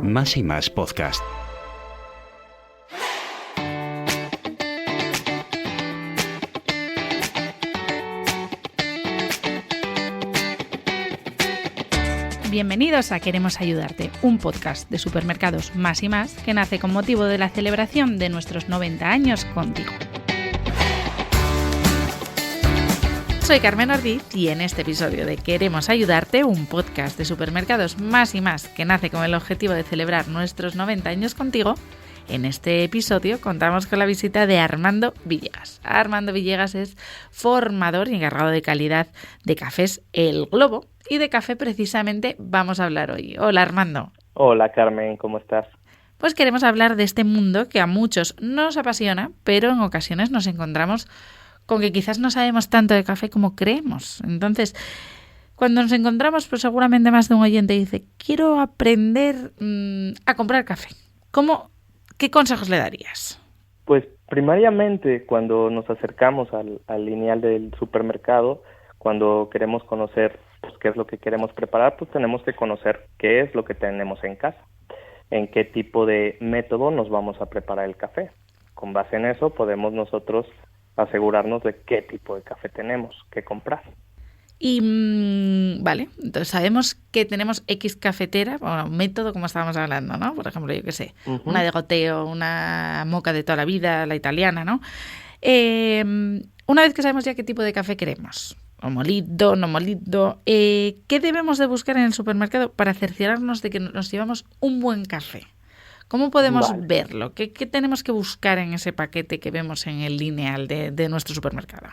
Más y Más Podcast. Bienvenidos a Queremos Ayudarte, un podcast de Supermercados Más y Más que nace con motivo de la celebración de nuestros 90 años contigo. Soy Carmen Ordiz y en este episodio de Queremos Ayudarte, un podcast de Supermercados Más y Más que nace con el objetivo de celebrar nuestros 90 años contigo, en este episodio contamos con la visita de Armando Villegas. Armando Villegas es formador y encargado de calidad de Cafés El Globo y de café precisamente vamos a hablar hoy. Hola Armando. Hola Carmen, ¿cómo estás? Pues queremos hablar de este mundo que a muchos nos apasiona, pero en ocasiones nos encontramos con que quizás no sabemos tanto de café como creemos. Entonces, cuando nos encontramos, pues seguramente más de un oyente dice, quiero aprender a comprar café. ¿Qué consejos le darías? Pues primariamente cuando nos acercamos al lineal del supermercado, cuando queremos conocer qué es lo que queremos preparar, pues tenemos que conocer qué es lo que tenemos en casa, en qué tipo de método nos vamos a preparar el café. Con base en eso podemos nosotros asegurarnos de qué tipo de café tenemos que comprar. Y vale, entonces sabemos que tenemos X cafetera, bueno, un método como estábamos hablando, ¿no? Por ejemplo, yo qué sé, una de goteo, una moka de toda la vida, la italiana, ¿no? Una vez que sabemos ya qué tipo de café queremos, o molido, no molido, ¿qué debemos de buscar en el supermercado para cerciorarnos de que nos llevamos un buen café? ¿Cómo podemos verlo? ¿Qué tenemos que buscar en ese paquete que vemos en el lineal de nuestro supermercado?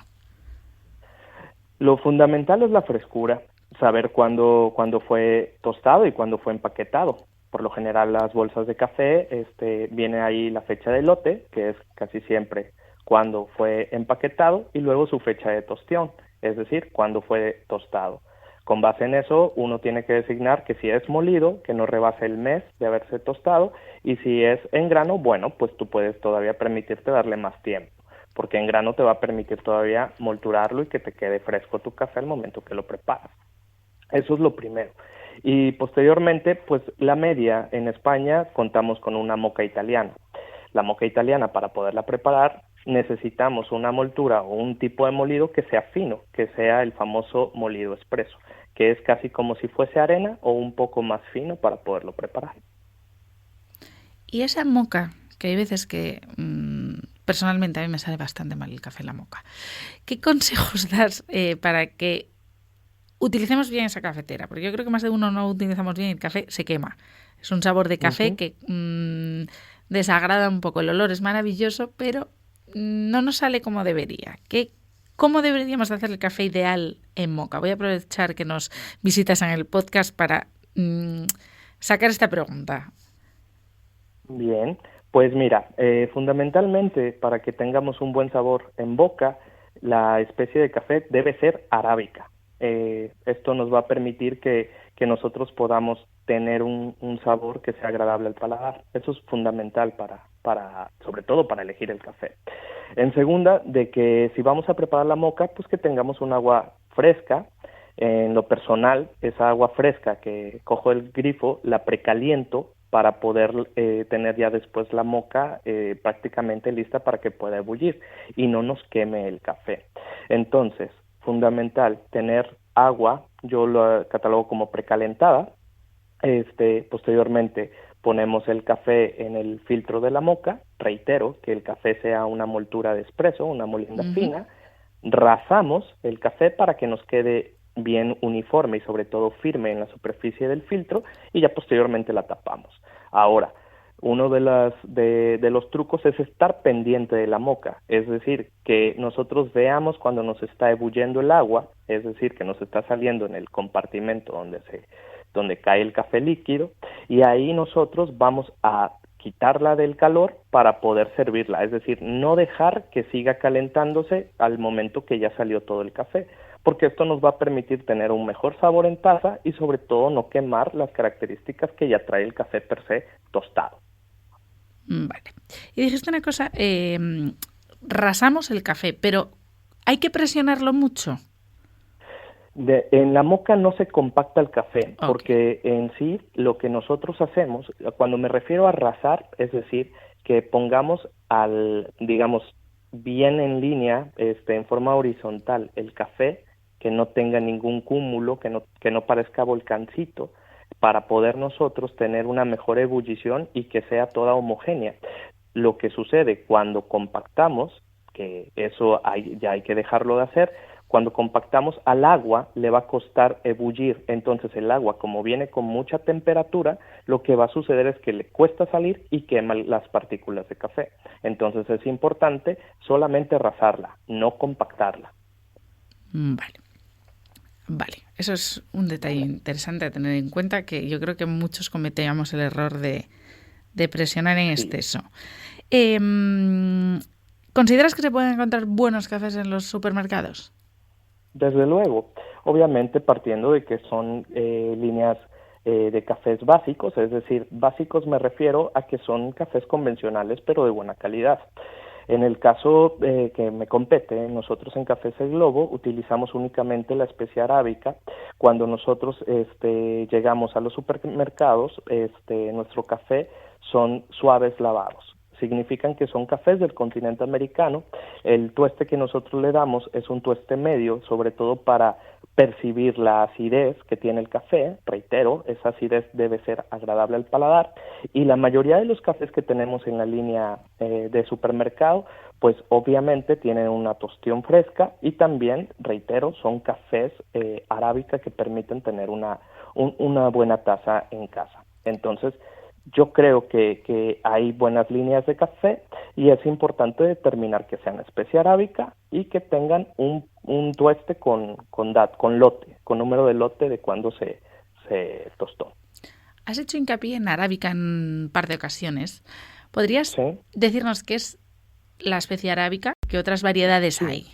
Lo fundamental es la frescura, saber cuándo fue tostado y cuándo fue empaquetado. Por lo general las bolsas de café, viene ahí la fecha de lote, que es casi siempre cuando fue empaquetado, y luego su fecha de tostión, es decir, cuándo fue tostado. Con base en eso, uno tiene que designar que si es molido, que no rebase el mes de haberse tostado, y si es en grano, bueno, pues tú puedes todavía permitirte darle más tiempo, porque en grano te va a permitir todavía molturarlo y que te quede fresco tu café al momento que lo preparas. Eso es lo primero. Y posteriormente, pues la media en España contamos con una moka italiana. La moka italiana, para poderla preparar, necesitamos una moltura o un tipo de molido que sea fino, que sea el famoso molido expreso, que es casi como si fuese arena o un poco más fino para poderlo preparar. Y esa moka, que hay veces que personalmente a mí me sale bastante mal el café en la moka, ¿qué consejos das para que utilicemos bien esa cafetera? Porque yo creo que más de uno no utilizamos bien y el café se quema. Es un sabor de café que desagrada un poco. El olor es maravilloso, pero no nos sale como debería. ¿Cómo deberíamos hacer el café ideal en moka? Voy a aprovechar que nos visitas en el podcast para sacar esta pregunta. Bien, pues mira, fundamentalmente para que tengamos un buen sabor en boca, la especie de café debe ser arábica. Esto nos va a permitir que nosotros podamos tener un sabor que sea agradable al paladar. Eso es fundamental sobre todo para elegir el café. En segunda, de que si vamos a preparar la moka, pues que tengamos un agua fresca. En lo personal, esa agua fresca que cojo el grifo, la precaliento para poder tener ya después la moka prácticamente lista para que pueda ebullir y no nos queme el café. Entonces, fundamental, tener agua, yo lo catalogo como precalentada. Posteriormente ponemos el café en el filtro de la moka, reitero que el café sea una moltura de espresso, una molienda fina, rasamos el café para que nos quede bien uniforme y sobre todo firme en la superficie del filtro y ya posteriormente la tapamos. Ahora, uno de los trucos es estar pendiente de la moka, es decir, que nosotros veamos cuando nos está ebulliendo el agua, es decir, que nos está saliendo en el compartimento donde cae el café líquido, y ahí nosotros vamos a quitarla del calor para poder servirla, es decir, no dejar que siga calentándose al momento que ya salió todo el café, porque esto nos va a permitir tener un mejor sabor en taza y sobre todo no quemar las características que ya trae el café per se tostado. Vale. Y dijiste una cosa, rasamos el café, pero ¿hay que presionarlo mucho? En la moca no se compacta el café, Ok. porque en sí lo que nosotros hacemos, cuando me refiero a rasar, es decir, que pongamos digamos, bien en línea, en forma horizontal, el café, que no tenga ningún cúmulo, que no parezca volcancito, para poder nosotros tener una mejor ebullición y que sea toda homogénea. Lo que sucede cuando compactamos, que eso ya hay que dejarlo de hacer, cuando compactamos al agua le va a costar ebullir, entonces el agua como viene con mucha temperatura, lo que va a suceder es que le cuesta salir y quema las partículas de café. Entonces es importante solamente rasarla, no compactarla. Vale. Vale, eso es un detalle interesante a tener en cuenta que yo creo que muchos cometíamos el error de presionar en Sí. exceso. ¿Consideras que se pueden encontrar buenos cafés en los supermercados? Desde luego, obviamente partiendo de que son líneas de cafés básicos, es decir, básicos me refiero a que son cafés convencionales pero de buena calidad. En el caso que me compete, nosotros en Cafés El Globo utilizamos únicamente la especia arábica. Cuando nosotros llegamos a los supermercados, nuestro café son suaves lavados. Significan que son cafés del continente americano. El tueste que nosotros le damos es un tueste medio, sobre todo para percibir la acidez que tiene el café. Reitero, esa acidez debe ser agradable al paladar, y la mayoría de los cafés que tenemos en la línea de supermercado, pues obviamente tienen una tostión fresca, y también, reitero, son cafés arábica que permiten tener una buena taza en casa. Entonces, yo creo que hay buenas líneas de café, y es importante determinar que sean especie arábica y que tengan un tueste con lote, con número de lote de cuando se tostó. Has hecho hincapié en arábica en un par de ocasiones. ¿Podrías ¿Sí? decirnos qué es la especie arábica? ¿Qué otras variedades Sí. hay?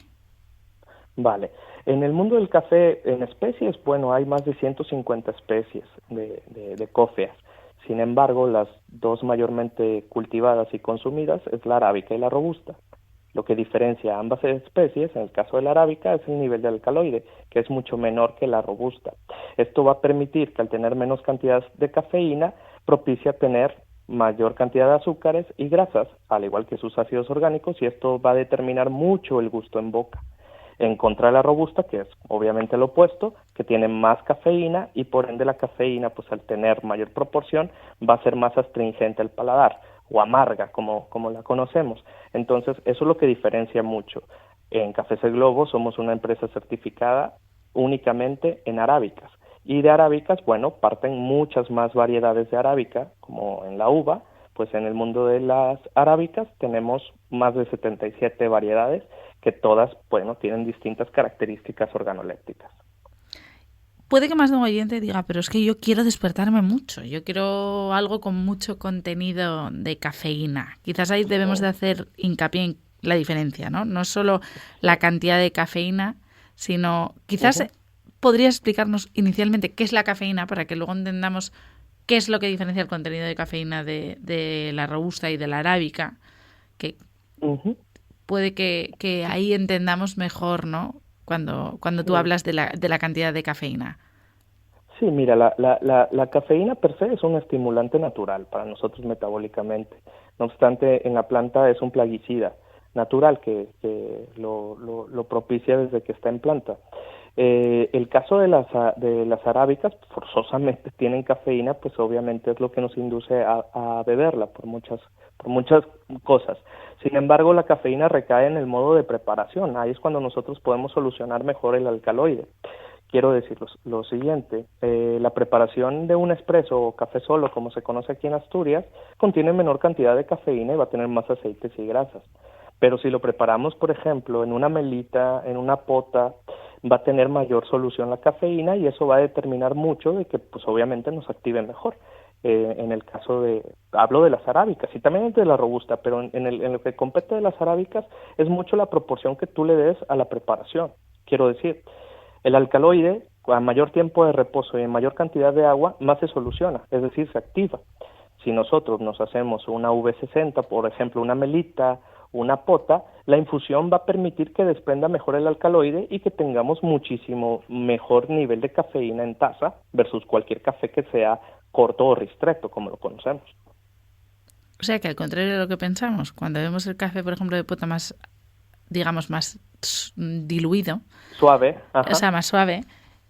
Vale. En el mundo del café en especies, bueno, hay más de 150 especies de cofeas. Sin embargo, las dos mayormente cultivadas y consumidas es la arábica y la robusta. Lo que diferencia a ambas especies, en el caso de la arábica, es el nivel de alcaloide, que es mucho menor que la robusta. Esto va a permitir que al tener menos cantidad de cafeína, propicia tener mayor cantidad de azúcares y grasas, al igual que sus ácidos orgánicos, y esto va a determinar mucho el gusto en boca. En contra de la robusta, que es obviamente lo opuesto, que tiene más cafeína, y por ende la cafeína, pues al tener mayor proporción, va a ser más astringente al paladar, o amarga, como la conocemos. Entonces, eso es lo que diferencia mucho. En Cafés El Globo somos una empresa certificada únicamente en arábicas. Y de arábicas, bueno, parten muchas más variedades de arábica, como en la uva. Pues en el mundo de las arábicas tenemos más de 77 variedades, que todas, bueno, tienen distintas características organolépticas. Puede que más de un oyente diga, pero es que yo quiero despertarme mucho, yo quiero algo con mucho contenido de cafeína. Quizás ahí debemos de Sí, hacer hincapié en la diferencia, ¿no? No solo la sí. cantidad de cafeína, sino quizás Ujú. podrías explicarnos inicialmente qué es la cafeína para que luego entendamos qué es lo que diferencia el contenido de cafeína de la robusta y de la arábica, que Ujú. puede que Sí, ahí entendamos mejor, ¿no? Cuando tú sí. hablas de la cantidad de cafeína. Sí, mira, la cafeína per se es un estimulante natural para nosotros metabólicamente. No obstante, en la planta es un plaguicida natural que lo propicia desde que está en planta. El caso de las arábicas, forzosamente tienen cafeína, pues obviamente es lo que nos induce a beberla por muchas cosas. Sin embargo, la cafeína recae en el modo de preparación. Ahí es cuando nosotros podemos solucionar mejor el alcaloide. Quiero decir lo siguiente, la preparación de un espresso o café solo, como se conoce aquí en Asturias, contiene menor cantidad de cafeína y va a tener más aceites y grasas. Pero si lo preparamos, por ejemplo, en una melita, en una pota, va a tener mayor solución la cafeína, y eso va a determinar mucho de que, pues obviamente, nos active mejor. En el caso hablo de las arábicas y también de la robusta, pero en lo que compete de las arábicas es mucho la proporción que tú le des a la preparación. Quiero decir, el alcaloide, a mayor tiempo de reposo y en mayor cantidad de agua, más se soluciona, es decir, se activa. Si nosotros nos hacemos una V60, por ejemplo, una melita una pota, la infusión va a permitir que desprenda mejor el alcaloide y que tengamos muchísimo mejor nivel de cafeína en taza versus cualquier café que sea corto o ristretto, como lo conocemos. O sea que al contrario de lo que pensamos, cuando vemos el café, por ejemplo, de pota más, digamos, más diluido, Suave, o sea, ajá. más suave,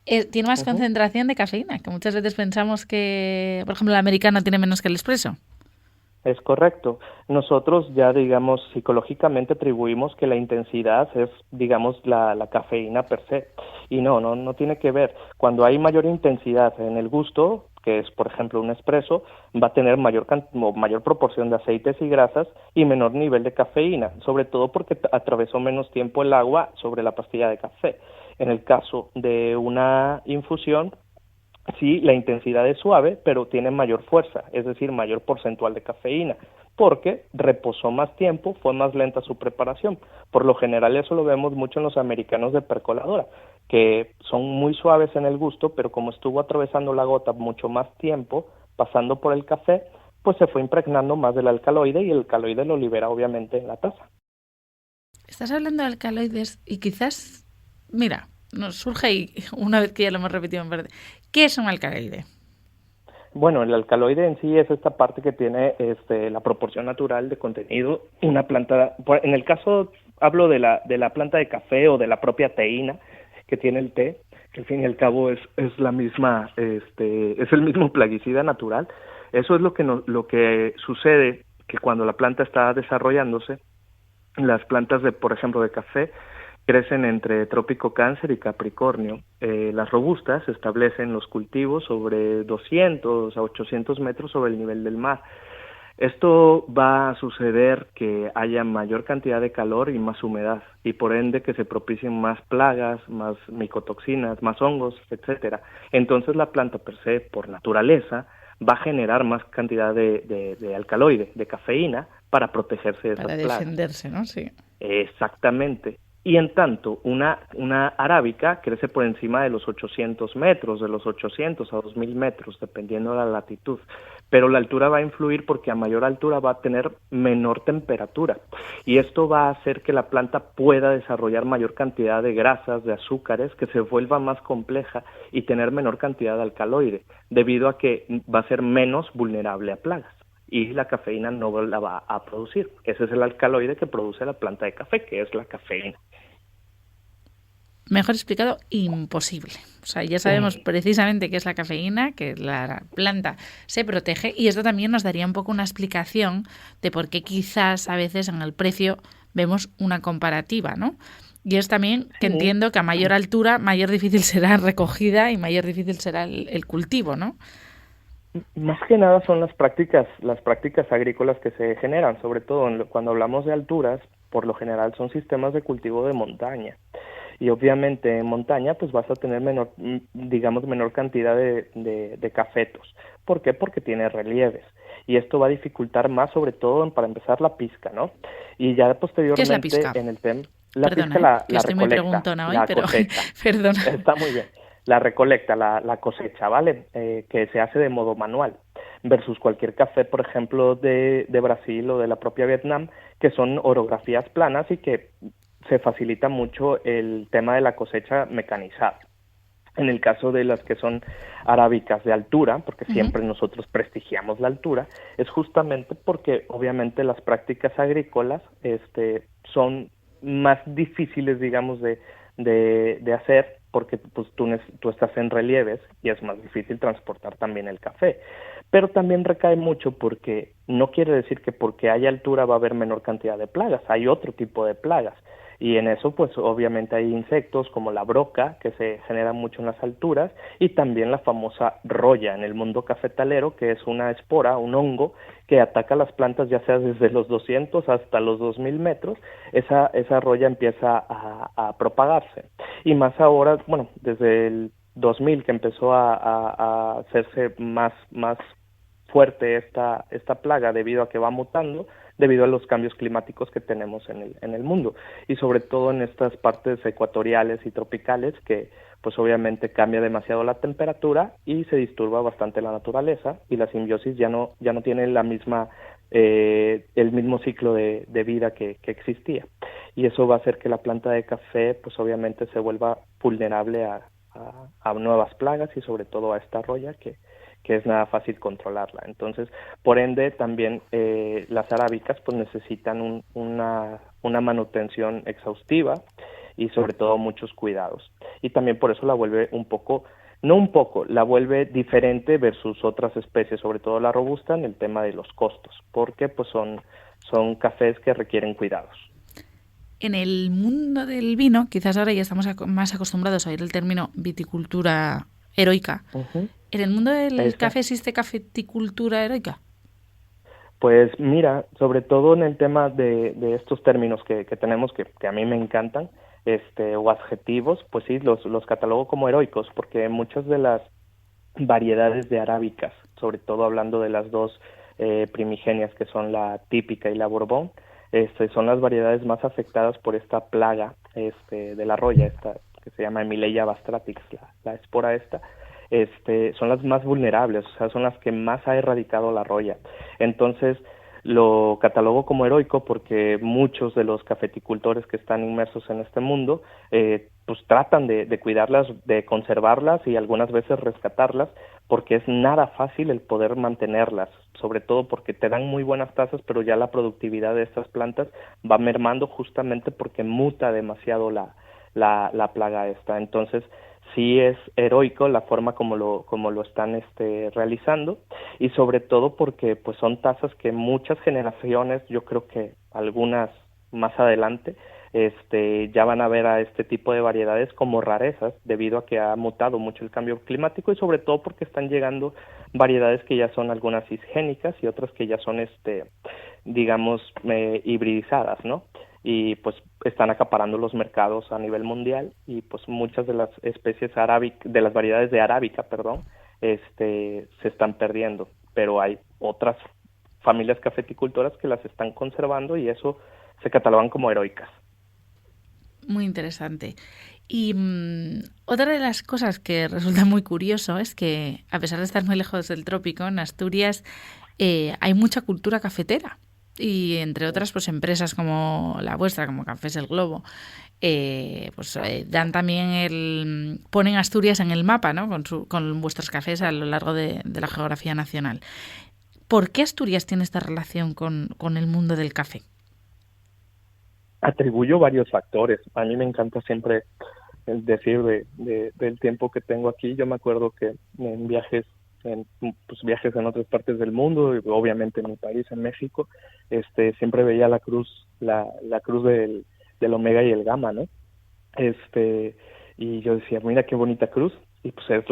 tiene más Ujú. concentración de cafeína, que muchas veces pensamos que, por ejemplo, el americano tiene menos que el expreso. Es correcto. Nosotros ya, digamos, psicológicamente atribuimos que la intensidad es, digamos, la cafeína per se. Y no tiene que ver. Cuando hay mayor intensidad en el gusto, que es, por ejemplo, un espresso, va a tener mayor proporción de aceites y grasas y menor nivel de cafeína, sobre todo porque atravesó menos tiempo el agua sobre la pastilla de café. En el caso de una infusión, sí, la intensidad es suave, pero tiene mayor fuerza, es decir, mayor porcentual de cafeína, porque reposó más tiempo, fue más lenta su preparación. Por lo general eso lo vemos mucho en los americanos de percoladora, que son muy suaves en el gusto, pero como estuvo atravesando la gota mucho más tiempo, pasando por el café, pues se fue impregnando más del alcaloide y el alcaloide lo libera obviamente en la taza. Estás hablando de alcaloides y quizás, mira, nos surge ahí, una vez que ya lo hemos repetido en verde, ¿qué es un alcaloide? Bueno, el alcaloide en sí es esta parte que tiene la proporción natural de contenido. Una planta, en el caso hablo de la planta de café o de la propia teína que tiene el té, que al fin y al cabo es la misma, es el mismo plaguicida natural. Eso es lo que sucede que cuando la planta está desarrollándose, las plantas de, por ejemplo, de café crecen entre Trópico Cáncer y Capricornio. Las robustas establecen los cultivos sobre 200 a 800 metros sobre el nivel del mar. Esto va a suceder que haya mayor cantidad de calor y más humedad, y por ende que se propicien más plagas, más micotoxinas, más hongos, etcétera. Entonces la planta per se, por naturaleza, va a generar más cantidad de alcaloide, de cafeína, para protegerse de esas Para plagas. defenderse, ¿no? Sí. Exactamente. Y en tanto, una arábica crece por encima de los 800 metros, de los 800 a 2000 metros, dependiendo de la latitud. Pero la altura va a influir porque a mayor altura va a tener menor temperatura. Y esto va a hacer que la planta pueda desarrollar mayor cantidad de grasas, de azúcares, que se vuelva más compleja y tener menor cantidad de alcaloide, debido a que va a ser menos vulnerable a plagas y la cafeína no la va a producir. Ese es el alcaloide que produce la planta de café, que es la cafeína. Mejor explicado, imposible. O sea, ya sabemos precisamente qué es la cafeína, que la planta se protege, y esto también nos daría un poco una explicación de por qué quizás a veces en el precio vemos una comparativa, ¿no? Y es también que Sí. entiendo que a mayor altura, mayor difícil será recogida y mayor difícil será el cultivo, ¿no? Más que nada son las prácticas agrícolas que se generan, sobre todo cuando hablamos de alturas, por lo general son sistemas de cultivo de montaña. Y obviamente en montaña pues vas a tener digamos, menor cantidad de cafetos. ¿Por qué? Porque tiene relieves. Y esto va a dificultar más, sobre todo, para empezar, la pizca, ¿no? Y ya ¿Qué es la posteriormente pizca? en el tema, la pizca Perdona, que la estoy muy recolecta, preguntona hoy, la pero cosecha. perdona. Está muy bien. La recolecta, la cosecha, ¿vale? Que se hace de modo manual, versus cualquier café, por ejemplo, de Brasil o de la propia Vietnam, que son orografías planas y que se facilita mucho el tema de la cosecha mecanizada. En el caso de las que son arábicas de altura, porque Uh-huh. siempre nosotros prestigiamos la altura, es justamente porque obviamente las prácticas agrícolas son más difíciles, digamos, de hacer, porque pues tú estás en relieves y es más difícil transportar también el café. Pero también recae mucho porque no quiere decir que porque haya altura va a haber menor cantidad de plagas, hay otro tipo de plagas. Y en eso, pues obviamente hay insectos como la broca, que se genera mucho en las alturas, y también la famosa roya en el mundo cafetalero, que es una espora, un hongo, que ataca las plantas ya sea desde los 200 hasta los 2000 metros. Esa roya empieza a propagarse. Y más ahora, bueno, desde el 2000 que empezó a hacerse más fuerte esta plaga debido a que va mutando, debido a los cambios climáticos que tenemos en el mundo, y sobre todo en estas partes ecuatoriales y tropicales que pues obviamente cambia demasiado la temperatura y se disturba bastante la naturaleza, y la simbiosis ya no tiene la misma el mismo ciclo de vida que existía. Y eso va a hacer que la planta de café, pues obviamente se vuelva vulnerable a nuevas plagas y sobre todo a esta roya que es nada fácil controlarla. Entonces, por ende, también las arábicas pues necesitan una manutención exhaustiva y sobre todo muchos cuidados. Y también por eso la vuelve la vuelve diferente versus otras especies, sobre todo la robusta, en el tema de los costos, porque pues son cafés que requieren cuidados. En el mundo del vino, quizás ahora ya estamos más acostumbrados a oír el término viticultura heroica. Uh-huh. ¿En el mundo del café existe cafeticultura heroica? Pues mira, sobre todo en el tema de estos términos que tenemos, que a mí me encantan, o adjetivos, pues sí, los catalogo como heroicos, porque muchas de las variedades de arábicas, sobre todo hablando de las dos primigenias que son la típica y la Borbón, son las variedades más afectadas por esta plaga de la roya, esta que se llama Emileia bastratix, la espora esta. Son las más vulnerables, o sea, son las que más ha erradicado la roya. Entonces, lo catalogo como heroico porque muchos de los cafeticultores que están inmersos en este mundo, pues tratan de cuidarlas, de conservarlas y algunas veces rescatarlas, porque es nada fácil el poder mantenerlas, sobre todo porque te dan muy buenas tasas, pero ya la productividad de estas plantas va mermando justamente porque muta demasiado la plaga esta. Entonces, sí es heroico la forma como lo están realizando, y sobre todo porque pues son tasas que muchas generaciones, yo creo que algunas más adelante, ya van a ver a este tipo de variedades como rarezas debido a que ha mutado mucho el cambio climático, y sobre todo porque están llegando variedades que ya son algunas cisgénicas y otras que ya son digamos hibridizadas, ¿no? Y pues están acaparando los mercados a nivel mundial, y pues muchas de las especies de las variedades de arábica, perdón, se están perdiendo, pero hay otras familias cafeticultoras que las están conservando y eso se catalogan como heroicas. Muy interesante. Y otra de las cosas que resulta muy curioso es que, a pesar de estar muy lejos del trópico, en Asturias hay mucha cultura cafetera. Y entre otras, pues empresas como la vuestra, como Cafés El Globo, dan también ponen Asturias en el mapa, ¿no? Con vuestros cafés a lo largo de la geografía nacional. ¿Por qué Asturias tiene esta relación con el mundo del café? Atribuyo varios factores. A mí me encanta siempre decir del tiempo que tengo aquí. Yo me acuerdo que en viajes en otras partes del mundo, y obviamente en mi país, en México, siempre veía la cruz del omega y el gamma, ¿no? Y yo decía, mira qué bonita cruz, y pues es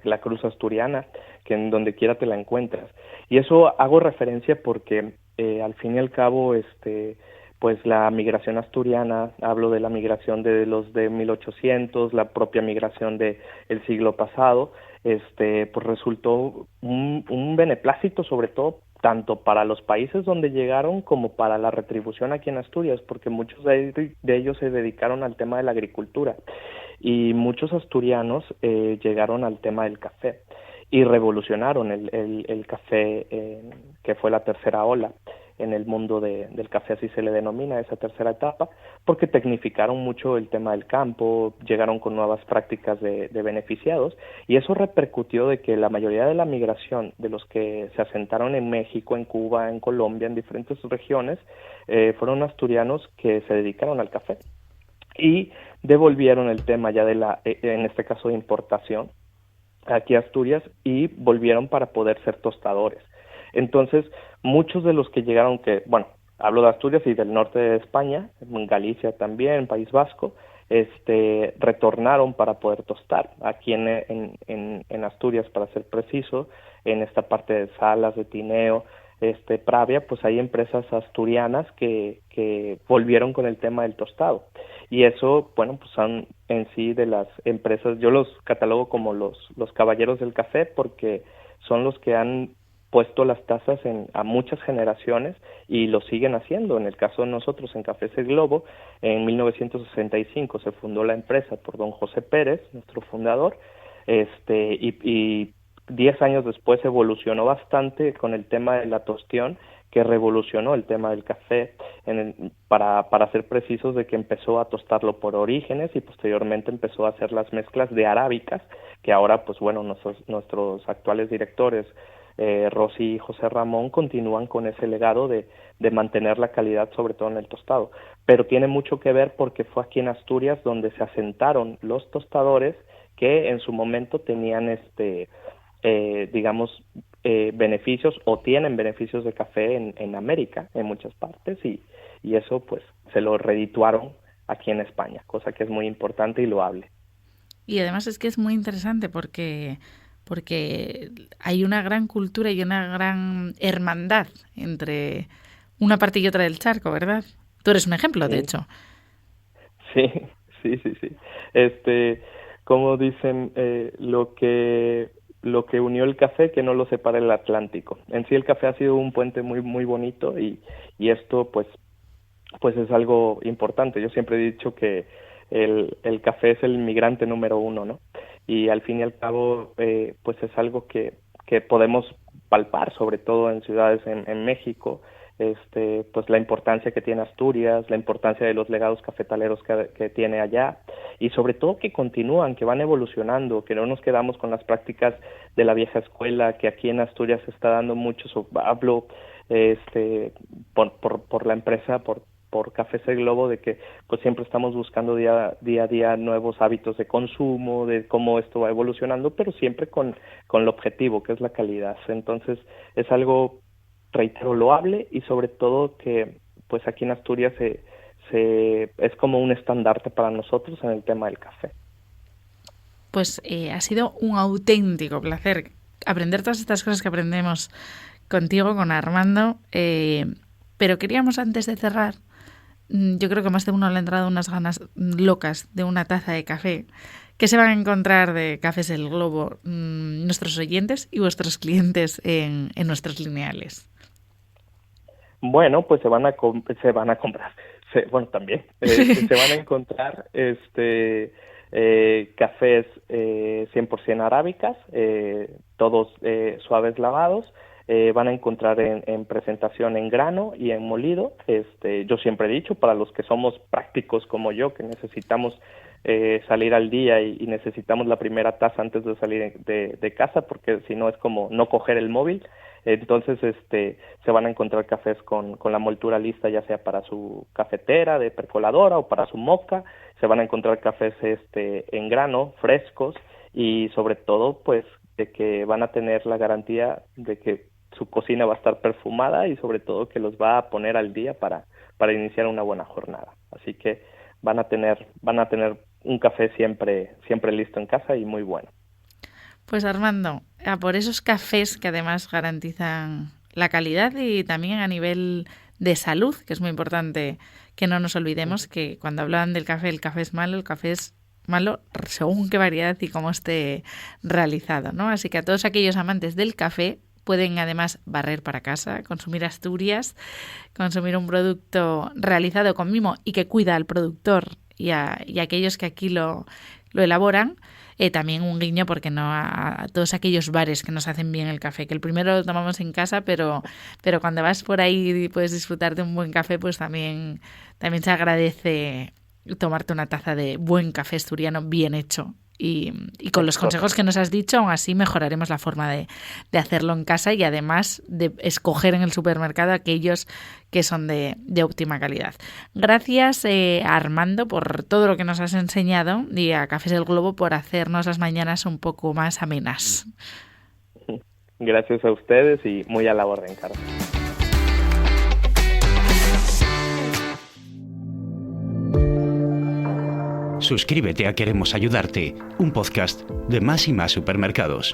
la cruz asturiana, que en donde quiera te la encuentras. Y eso hago referencia porque al fin y al cabo, pues la migración asturiana, hablo de la migración de los de 1800, la propia migración del siglo pasado, pues resultó un beneplácito, sobre todo tanto para los países donde llegaron como para la retribución aquí en Asturias, porque muchos de ellos se dedicaron al tema de la agricultura, y muchos asturianos llegaron al tema del café y revolucionaron el café, que fue la tercera ola en el mundo del café, así se le denomina esa tercera etapa, porque tecnificaron mucho el tema del campo, llegaron con nuevas prácticas de beneficiados, y eso repercutió de que la mayoría de la migración de los que se asentaron en México, en Cuba, en Colombia, en diferentes regiones, fueron asturianos que se dedicaron al café y devolvieron el tema ya en este caso de importación aquí a Asturias, y volvieron para poder ser tostadores. Entonces, muchos de los que llegaron, hablo de Asturias y del norte de España, en Galicia también, País Vasco, retornaron para poder tostar. Aquí en Asturias, para ser preciso, en esta parte de Salas, de Tineo, Pravia, pues hay empresas asturianas que volvieron con el tema del tostado. Y eso, pues son en sí de las empresas, yo los catalogo como los caballeros del café, porque son los que han puesto las tazas a muchas generaciones y lo siguen haciendo. En el caso de nosotros en Cafés El Globo, en 1965 se fundó la empresa por don José Pérez, nuestro fundador, y 10 años después evolucionó bastante con el tema de la tostión, que revolucionó el tema del café, para ser precisos, de que empezó a tostarlo por orígenes y posteriormente empezó a hacer las mezclas de arábicas, que ahora, pues bueno, nuestros actuales directores, Rosy y José Ramón, continúan con ese legado de mantener la calidad, sobre todo en el tostado. Pero tiene mucho que ver porque fue aquí en Asturias donde se asentaron los tostadores que en su momento tenían beneficios, o tienen beneficios de café en América, en muchas partes, y eso pues se lo redituaron aquí en España, cosa que es muy importante y loable. Y además es que es muy interesante porque hay una gran cultura y una gran hermandad entre una parte y otra del charco, ¿verdad? Tú eres un ejemplo, Sí. de hecho. Sí. Como dicen, lo que unió el café, que no lo separa el Atlántico. En sí el café ha sido un puente muy muy bonito, y esto pues es algo importante. Yo siempre he dicho que el café es el inmigrante número 1, ¿no? Y al fin y al cabo pues es algo que podemos palpar, sobre todo en ciudades en México, pues la importancia que tiene Asturias, la importancia de los legados cafetaleros que tiene allá, y sobre todo que continúan, que van evolucionando, que no nos quedamos con las prácticas de la vieja escuela, que aquí en Asturias se está dando mucho. Hablo por la empresa, por Cafés El Globo, de que pues siempre estamos buscando día a día nuevos hábitos de consumo, de cómo esto va evolucionando, pero siempre con el objetivo, que es la calidad. Entonces es algo, reitero, loable, y sobre todo que pues aquí en Asturias es como un estandarte para nosotros en el tema del café. Pues ha sido un auténtico placer aprender todas estas cosas que aprendemos contigo, con Armando, pero queríamos, antes de cerrar, yo creo que más de uno le han entrado unas ganas locas de una taza de café. ¿Qué se van a encontrar de Cafés El Globo nuestros oyentes y vuestros clientes en nuestros lineales? Bueno, pues se van a comprar, también se van a encontrar cafés 100% arábicas, todos suaves lavados. Van a encontrar en presentación en grano y en molido. Yo siempre he dicho, para los que somos prácticos como yo, que necesitamos salir al día y necesitamos la primera taza antes de salir de casa, porque si no es como no coger el móvil. Entonces se van a encontrar cafés con la moltura lista, ya sea para su cafetera de percoladora o para su moka. Se van a encontrar cafés en grano, frescos, y sobre todo pues de que van a tener la garantía de que su cocina va a estar perfumada, y sobre todo que los va a poner al día para iniciar una buena jornada. Así que van a tener un café siempre listo en casa y muy bueno. Pues Armando, a por esos cafés que además garantizan la calidad y también a nivel de salud, que es muy importante que no nos olvidemos que cuando hablan del café, el café es malo, el café es malo según qué variedad y cómo esté realizado, ¿no? Así que a todos aquellos amantes del café, pueden además barrer para casa, consumir Asturias, consumir un producto realizado con mimo y que cuida al productor y a aquellos que aquí lo elaboran. También un guiño, porque no, a todos aquellos bares que nos hacen bien el café, que el primero lo tomamos en casa, pero cuando vas por ahí y puedes disfrutar de un buen café, pues también se agradece tomarte una taza de buen café asturiano bien hecho. Y con los consejos que nos has dicho, aún así mejoraremos la forma de hacerlo en casa, y además de escoger en el supermercado aquellos que son de óptima calidad. Gracias a Armando por todo lo que nos has enseñado, y a Cafés El Globo por hacernos las mañanas un poco más amenas. Gracias a ustedes y muy a la orden, Carlos. Suscríbete a Queremos Ayudarte, un podcast de Más y Más Supermercados.